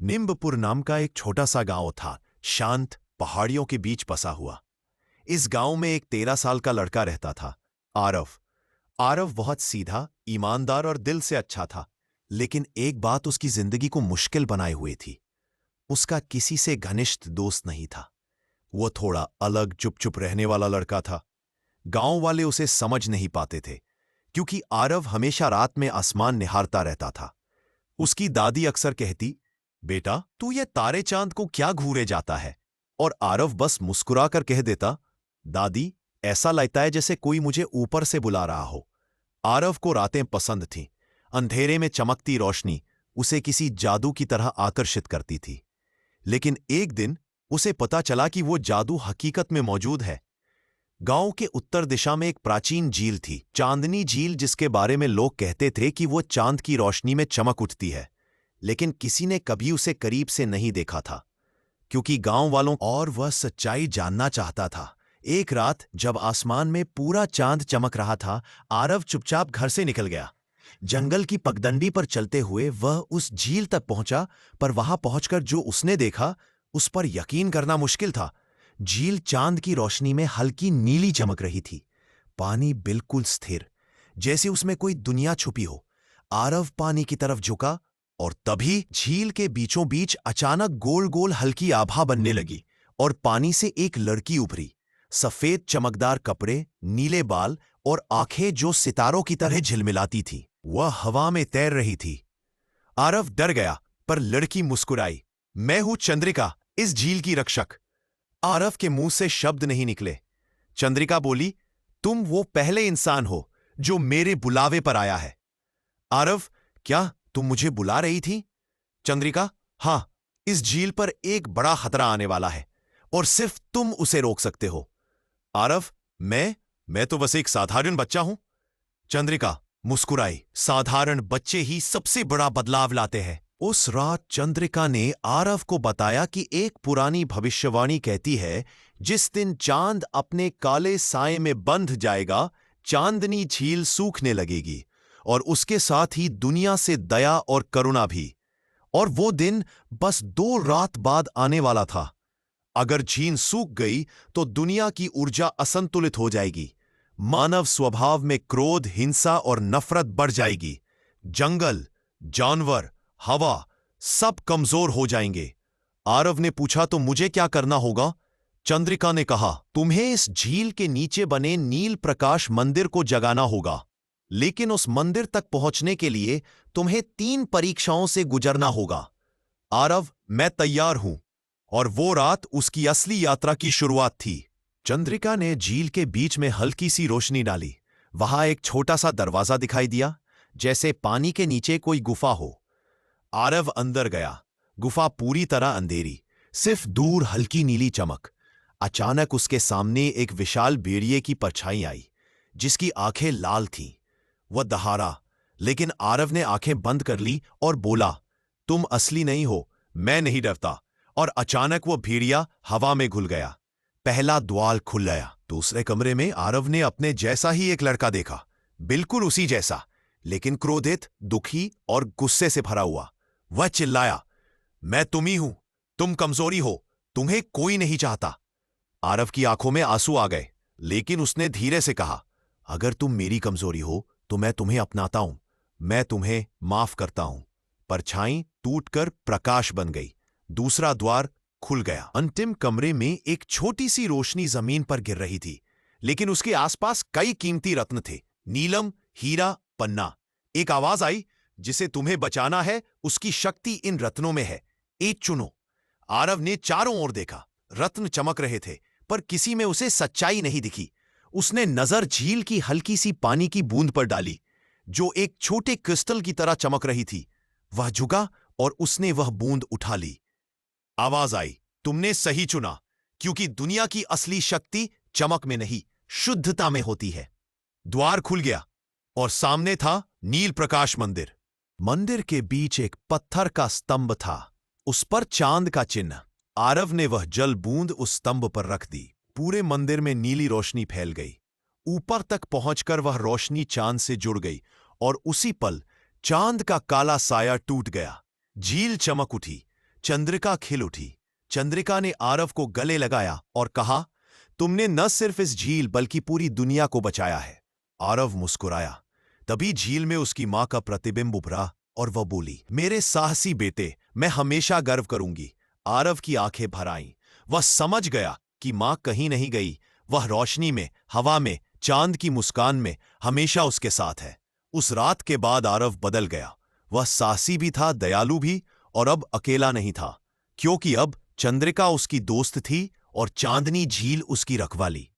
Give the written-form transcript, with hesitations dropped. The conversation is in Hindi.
निम्बपुर नाम का एक छोटा सा गांव था, शांत पहाड़ियों के बीच बसा हुआ। इस गांव में एक 13 साल का लड़का रहता था, आरव। आरव बहुत सीधा, ईमानदार और दिल से अच्छा था, लेकिन एक बात उसकी जिंदगी को मुश्किल बनाए हुए थी। उसका किसी से घनिष्ठ दोस्त नहीं था। वो थोड़ा अलग, चुप चुप रहने वाला लड़का था। गांव वाले उसे समझ नहीं पाते थे, क्योंकि आरव हमेशा रात में आसमान निहारता रहता था। उसकी दादी अक्सर कहती, बेटा तू ये तारे चांद को क्या घूरे जाता है। और आरव बस मुस्कुराकर कह देता, दादी ऐसा लगता है जैसे कोई मुझे ऊपर से बुला रहा हो। आरव को रातें पसंद थीं। अंधेरे में चमकती रोशनी उसे किसी जादू की तरह आकर्षित करती थी। लेकिन एक दिन उसे पता चला कि वो जादू हकीकत में मौजूद है। गांव के उत्तर दिशा में एक प्राचीन झील थी, चांदनी झील, जिसके बारे में लोग कहते थे कि वो चांद की रोशनी में चमक उठती है। लेकिन किसी ने कभी उसे करीब से नहीं देखा था, क्योंकि गांव वालों और वह सच्चाई जानना चाहता था। एक रात जब आसमान में पूरा चांद चमक रहा था, आरव चुपचाप घर से निकल गया। जंगल की पगडंडी पर चलते हुए वह उस झील तक पहुंचा, पर वहां पहुंचकर जो उसने देखा उस पर यकीन करना मुश्किल था। झील चांद की रोशनी में हल्की नीली चमक रही थी। पानी बिल्कुल स्थिर, जैसे उसमें कोई दुनिया छुपी हो। आरव पानी की तरफ झुका, और तभी झील के बीचों बीच अचानक गोल गोल हल्की आभा बनने लगी, और पानी से एक लड़की उभरी। सफेद चमकदार कपड़े, नीले बाल और आंखें जो सितारों की तरह झिलमिलाती थी। वह हवा में तैर रही थी। आरव डर गया, पर लड़की मुस्कुराई। मैं हूं चंद्रिका, इस झील की रक्षक। आरव के मुंह से शब्द नहीं निकले। चंद्रिका बोली, तुम वो पहले इंसान हो जो मेरे बुलावे पर आया है। आरव, क्या तुम मुझे बुला रही थी? चंद्रिका, हां, इस झील पर एक बड़ा खतरा आने वाला है, और सिर्फ तुम उसे रोक सकते हो। आरव, मैं तो बस एक साधारण बच्चा हूं। चंद्रिका मुस्कुराई, साधारण बच्चे ही सबसे बड़ा बदलाव लाते हैं। उस रात चंद्रिका ने आरव को बताया कि एक पुरानी भविष्यवाणी कहती है, जिस दिन चांद अपने काले साए में बंध जाएगा, चांदनी झील सूखने लगेगी, और उसके साथ ही दुनिया से दया और करुणा भी। और वो दिन बस 2 रात बाद आने वाला था। अगर झील सूख गई तो दुनिया की ऊर्जा असंतुलित हो जाएगी। मानव स्वभाव में क्रोध, हिंसा और नफरत बढ़ जाएगी। जंगल, जानवर, हवा सब कमजोर हो जाएंगे। आरव ने पूछा, तो मुझे क्या करना होगा? चंद्रिका ने कहा, तुम्हें इस झील के नीचे बने नील प्रकाश मंदिर को जगाना होगा। लेकिन उस मंदिर तक पहुंचने के लिए तुम्हें 3 परीक्षाओं से गुजरना होगा। आरव, मैं तैयार हूं। और वो रात उसकी असली यात्रा की शुरुआत थी। चंद्रिका ने झील के बीच में हल्की सी रोशनी डाली। वहां एक छोटा सा दरवाजा दिखाई दिया, जैसे पानी के नीचे कोई गुफा हो। आरव अंदर गया। गुफा पूरी तरह अंधेरी, सिर्फ दूर हल्की नीली चमक। अचानक उसके सामने एक विशाल भेड़िए की परछाई आई, जिसकी आंखें लाल थीं। वह दहाड़ा, लेकिन आरव ने आंखें बंद कर ली और बोला, तुम असली नहीं हो, मैं नहीं डरता। और अचानक वो भेड़िया हवा में घुल गया। पहला द्वार खुल गया। दूसरे कमरे में आरव ने अपने जैसा ही एक लड़का देखा, बिल्कुल उसी जैसा, लेकिन क्रोधित, दुखी और गुस्से से भरा हुआ। वह चिल्लाया, मैं तुम ही हूं, तुम कमजोरी हो, तुम्हें कोई नहीं चाहता। आरव की आंखों में आंसू आ गए, लेकिन उसने धीरे से कहा, अगर तुम मेरी कमजोरी हो तो मैं तुम्हें अपनाता हूं, मैं तुम्हें माफ करता हूं। परछाई टूटकर प्रकाश बन गई। दूसरा द्वार खुल गया। अंतिम कमरे में एक छोटी सी रोशनी जमीन पर गिर रही थी, लेकिन उसके आसपास कई कीमती रत्न थे, नीलम, हीरा, पन्ना। एक आवाज आई, जिसे तुम्हें बचाना है उसकी शक्ति इन रत्नों में है, एक चुनो। आरव ने चारों ओर देखा। रत्न चमक रहे थे, पर किसी में उसे सच्चाई नहीं दिखी। उसने नजर झील की हल्की सी पानी की बूंद पर डाली, जो एक छोटे क्रिस्टल की तरह चमक रही थी। वह झुका और उसने वह बूंद उठा ली। आवाज आई, तुमने सही चुना, क्योंकि दुनिया की असली शक्ति चमक में नहीं, शुद्धता में होती है। द्वार खुल गया और सामने था नील प्रकाश मंदिर। मंदिर के बीच एक पत्थर का स्तंभ था, उस पर चांद का चिन्ह। आरव ने वह जल बूंद उस स्तंभ पर रख दी। पूरे मंदिर में नीली रोशनी फैल गई। ऊपर तक पहुंचकर वह रोशनी चांद से जुड़ गई, और उसी पल चांद का काला साया टूट गया। झील चमक उठी। चंद्रिका खिल उठी। चंद्रिका ने आरव को गले लगाया और कहा, तुमने न सिर्फ इस झील बल्कि पूरी दुनिया को बचाया है। आरव मुस्कुराया। तभी झील में उसकी मां का प्रतिबिंब उभरा और वह बोली, मेरे साहसी बेटे, मैं हमेशा गर्व करूंगी। आरव की आंखें भर आईं। वह समझ गया कि मां कहीं नहीं गई। वह रोशनी में, हवा में, चांद की मुस्कान में हमेशा उसके साथ है। उस रात के बाद आरव बदल गया। वह साहसी भी था, दयालु भी, और अब अकेला नहीं था, क्योंकि अब चंद्रिका उसकी दोस्त थी और चांदनी झील उसकी रखवाली।